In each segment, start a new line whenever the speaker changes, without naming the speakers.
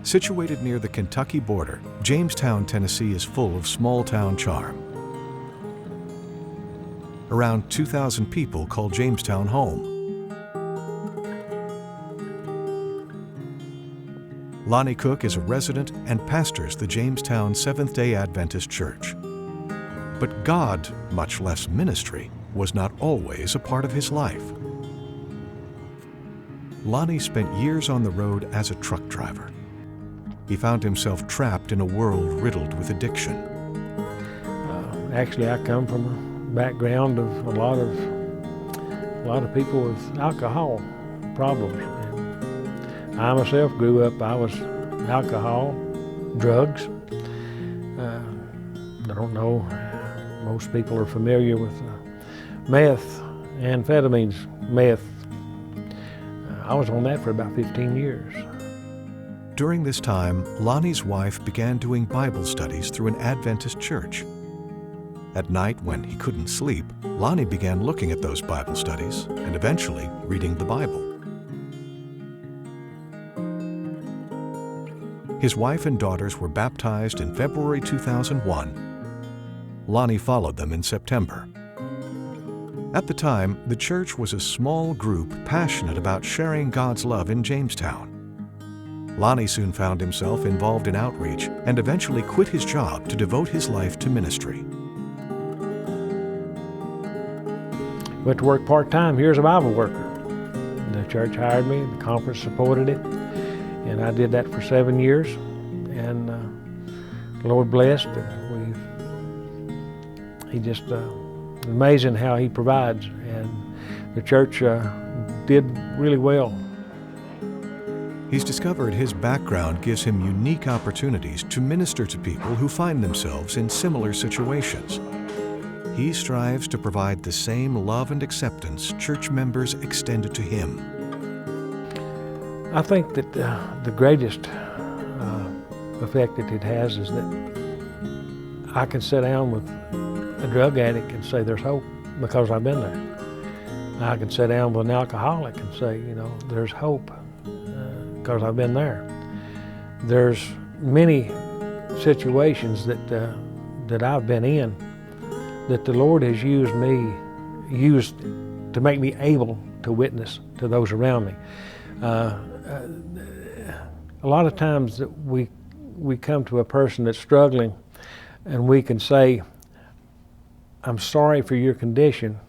Situated near the Kentucky border, Jamestown, Tennessee is full of small-town charm. Around 2,000 people call Jamestown home. Lonnie Cook is a resident and pastors the Jamestown Seventh-day Adventist Church. But God, much less ministry, was not always a part of his life. Lonnie spent years on the road as a truck driver. He found himself trapped in a world riddled with addiction.
Actually, I come from a background of a lot of people with alcohol problems. And I myself grew up, I was alcohol, drugs. I don't know, most people are familiar with meth, amphetamines, meth. I was on that for about 15 years.
During this time, Lonnie's wife began doing Bible studies through an Adventist church. At night, when he couldn't sleep, Lonnie began looking at those Bible studies and eventually reading the Bible. His wife and daughters were baptized in February 2001. Lonnie followed them in September. At the time, the church was a small group passionate about sharing God's love in Jamestown. Lonnie soon found himself involved in outreach and eventually quit his job to devote his life to ministry.
Went to work part-time here as a Bible worker. The church hired me, the conference supported it, and I did that for 7 years. And the Lord blessed, and He just amazing how He provides, and the church did really well.
He's discovered his background gives him unique opportunities to minister to people who find themselves in similar situations. He strives to provide the same love and acceptance church members extended to him.
I think that the greatest effect that it has is that I can sit down with a drug addict and say there's hope because I've been there. I can sit down with an alcoholic and say, you know, there's hope because I've been there. There's many situations that I've been in that the Lord has used to make me able to witness to those around me. A lot of times that we come to a person that's struggling and we can say, I'm sorry for your condition.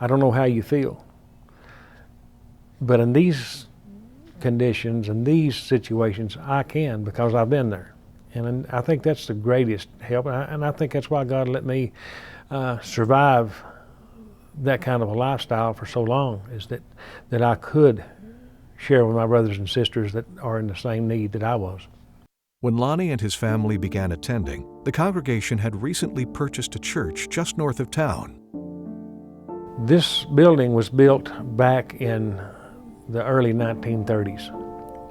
I don't know how you feel. But in these conditions and these situations, I can because I've been there. And I think that's the greatest help. And I think that's why God let me survive that kind of a lifestyle for so long, is that I could share with my brothers and sisters that are in the same need that I was.
When Lonnie and his family began attending, the congregation had recently purchased a church just north of town.
This building was built back in the early 1930s.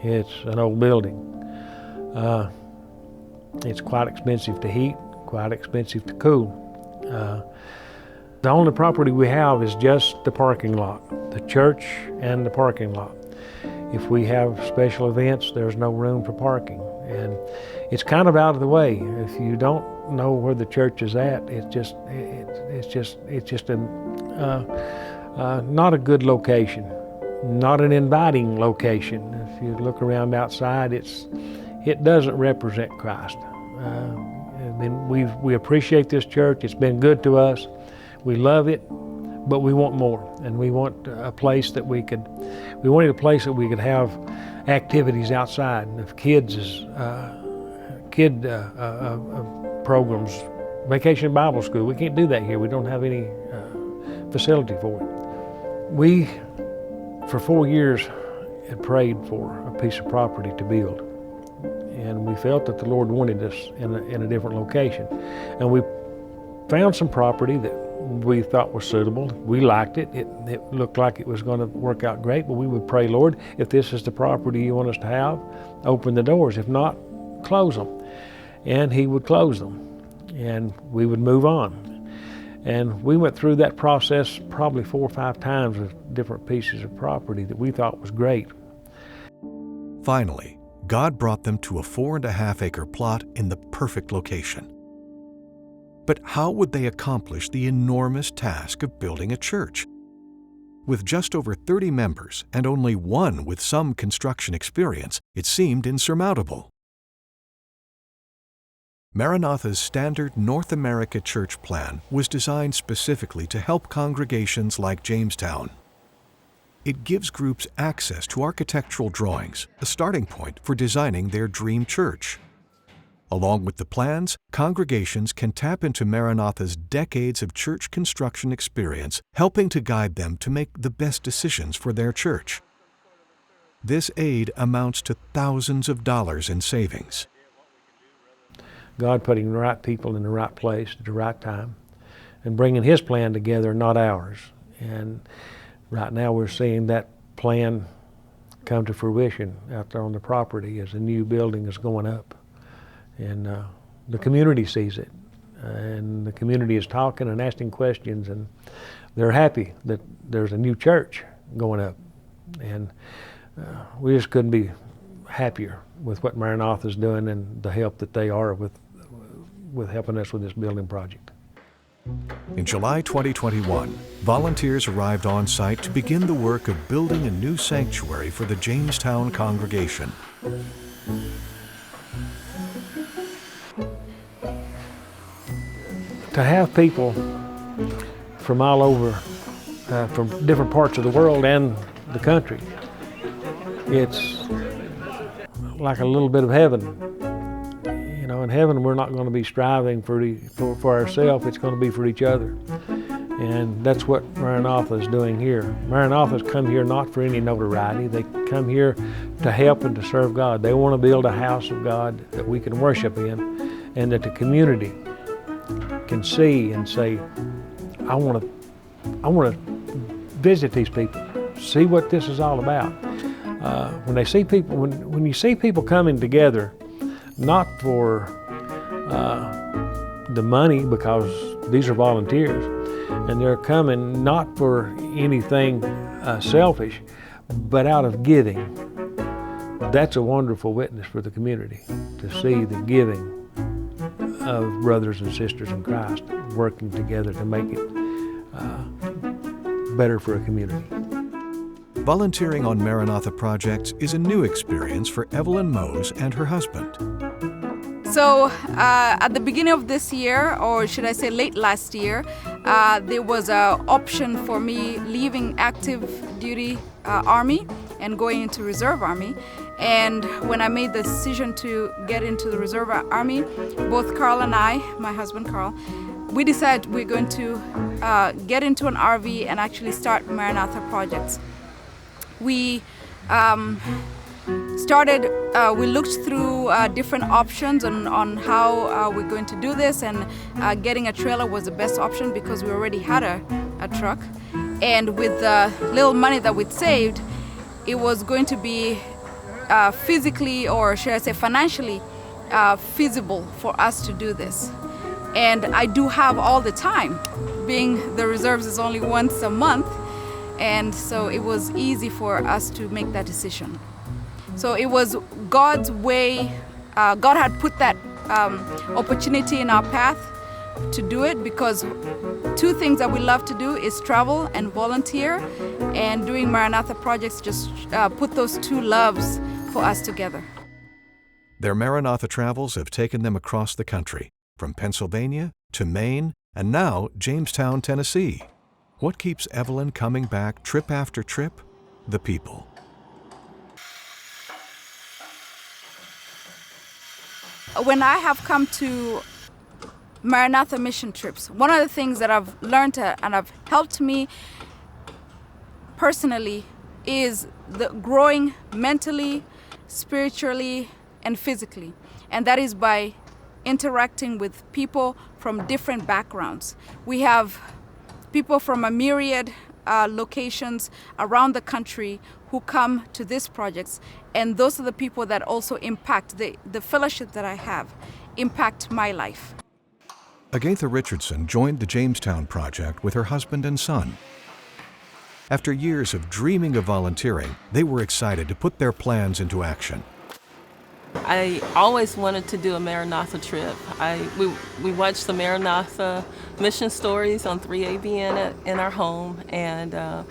It's an old building. It's quite expensive to heat, quite expensive to cool. The only property we have is just the parking lot, the church and the parking lot. If we have special events, there's no room for parking. And it's kind of out of the way. If you don't know where the church is at, it's just not a good location, not an inviting location. If you look around outside, it doesn't represent Christ. We appreciate this church. It's been good to us. We love it, but we want more, and we want a place that we wanted a place that we could have activities outside. And if kid programs, Vacation Bible School, we can't do that here. We don't have any facility for it. We, for 4 years, had prayed for a piece of property to build. And we felt that the Lord wanted us in a different location. And we found some property that we thought was suitable. We liked it. It looked like it was going to work out great, but we would pray, Lord, if this is the property you want us to have, open the doors. If not, close them. And He would close them, and we would move on. And we went through that process probably 4 or 5 times with different pieces of property that we thought was great.
Finally, God brought them to a 4.5-acre plot in the perfect location. But how would they accomplish the enormous task of building a church? With just over 30 members and only one with some construction experience, it seemed insurmountable. Maranatha's standard North America church plan was designed specifically to help congregations like Jamestown. It gives groups access to architectural drawings, a starting point for designing their dream church. Along with the plans, congregations can tap into Maranatha's decades of church construction experience, helping to guide them to make the best decisions for their church. This aid amounts to thousands of dollars in savings.
God putting the right people in the right place at the right time and bringing His plan together, not ours. And right now we're seeing that plan come to fruition out there on the property as a new building is going up. And the community sees it, and the community is talking and asking questions, and they're happy that there's a new church going up. And we just couldn't be happier with what Maranatha is doing and the help that they are with helping us with this building project.
In July 2021, volunteers arrived on site to begin the work of building a new sanctuary for the Jamestown congregation.
To have people from all over, from different parts of the world and the country, it's like a little bit of heaven. You know, in heaven we're not going to be striving for ourselves, it's going to be for each other. And that's what Maranatha is doing here. Maranatha's come here not for any notoriety, they come here to help and to serve God. They want to build a house of God that we can worship in and that the community can see and say, I want to visit these people, see what this is all about. When they see people, when you see people coming together, not for the money, because these are volunteers, and they're coming not for anything selfish, but out of giving. That's a wonderful witness for the community, to see the giving of brothers and sisters in Christ working together to make it better for a community.
Volunteering on Maranatha projects is a new experience for Evelyn Mose and her husband.
So at the beginning of this year, or should I say late last year, there was an option for me leaving active duty Army and going into Reserve Army. And when I made the decision to get into the Reserve Army, both Carl and I, my husband Carl, we decided we're going to get into an RV and actually start Maranatha projects. We we looked through different options on how we're going to do this, and getting a trailer was the best option because we already had a truck. And with the little money that we'd saved, it was going to be physically, or should I say financially, feasible for us to do this. And I do have all the time, being the reserves is only once a month, and so it was easy for us to make that decision. So it was God's way. God had put that opportunity in our path to do it, because two things that we love to do is travel and volunteer, and doing Maranatha projects just put those two loves for us together.
Their Maranatha travels have taken them across the country, from Pennsylvania to Maine, and now Jamestown, Tennessee. What keeps Evelyn coming back trip after trip? The people.
When I have come to Maranatha mission trips, one of the things that I've learned and have helped me personally is the growing mentally, spiritually, and physically. And that is by interacting with people from different backgrounds. We have people from a myriad locations around the country who come to these projects, and those are the people that also impact the fellowship that I have, impact my life.
Agatha Richardson joined the Jamestown project with her husband and son. After years of dreaming of volunteering, they were excited to put their plans into action.
I always wanted to do a Maranatha trip. We watched the Maranatha mission stories on 3ABN in our home, and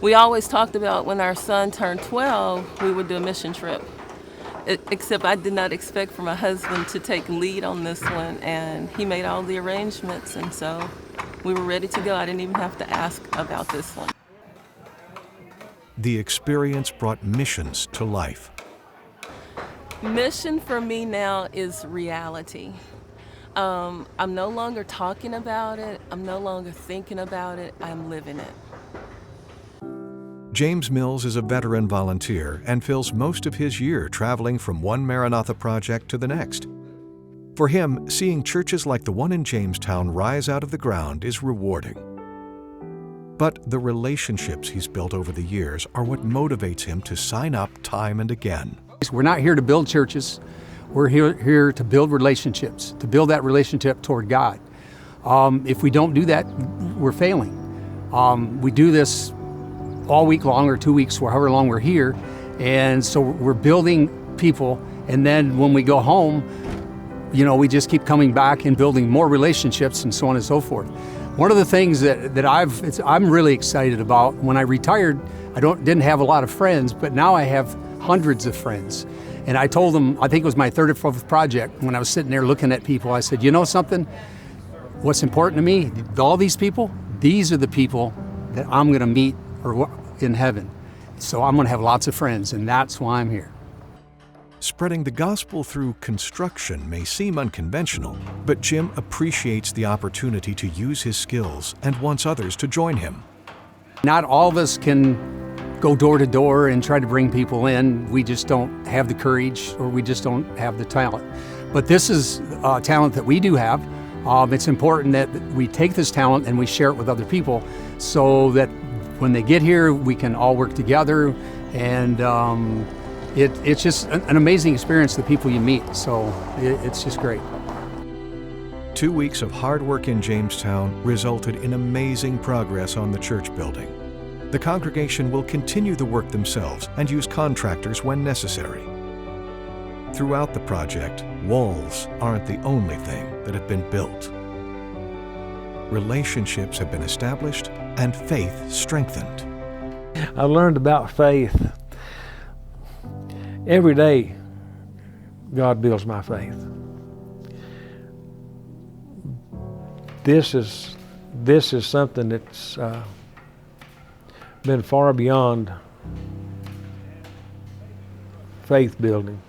we always talked about when our son turned 12, we would do a mission trip. Except I did not expect for my husband to take lead on this one, and he made all the arrangements, and so we were ready to go. I didn't even have to ask about this one.
The experience brought missions to life.
Mission for me now is reality. I'm no longer talking about it. I'm no longer thinking about it. I'm living it.
James Mills is a veteran volunteer and fills most of his year traveling from one Maranatha project to the next. For him, seeing churches like the one in Jamestown rise out of the ground is rewarding. But the relationships he's built over the years are what motivates him to sign up time and again.
We're not here to build churches. We're here to build relationships, to build that relationship toward God. If we don't do that, we're failing. We do this all week long or 2 weeks, or however long we're here, and so we're building people, and then when we go home, you know, we just keep coming back and building more relationships and so on and so forth. One of the things that I'm really excited about, when I retired, I didn't have a lot of friends, but now I have hundreds of friends. And I told them, I think it was my third or fourth project, when I was sitting there looking at people, I said, you know something? What's important to me, all these people, these are the people that I'm going to meet in heaven. So I'm going to have lots of friends, and that's why I'm here.
Spreading the gospel through construction may seem unconventional, but Jim appreciates the opportunity to use his skills and wants others to join him.
Not all of us can go door to door and try to bring people in. We just don't have the courage, or we just don't have the talent. But this is a talent that we do have. It's important that we take this talent and we share it with other people, so that when they get here, we can all work together, and it's just an amazing experience, the people you meet, so it's just great.
2 weeks of hard work in Jamestown resulted in amazing progress on the church building. The congregation will continue the work themselves and use contractors when necessary. Throughout the project, walls aren't the only thing that have been built. Relationships have been established and faith strengthened.
I learned about faith. Every day, God builds my faith. This is something that's been far beyond faith building.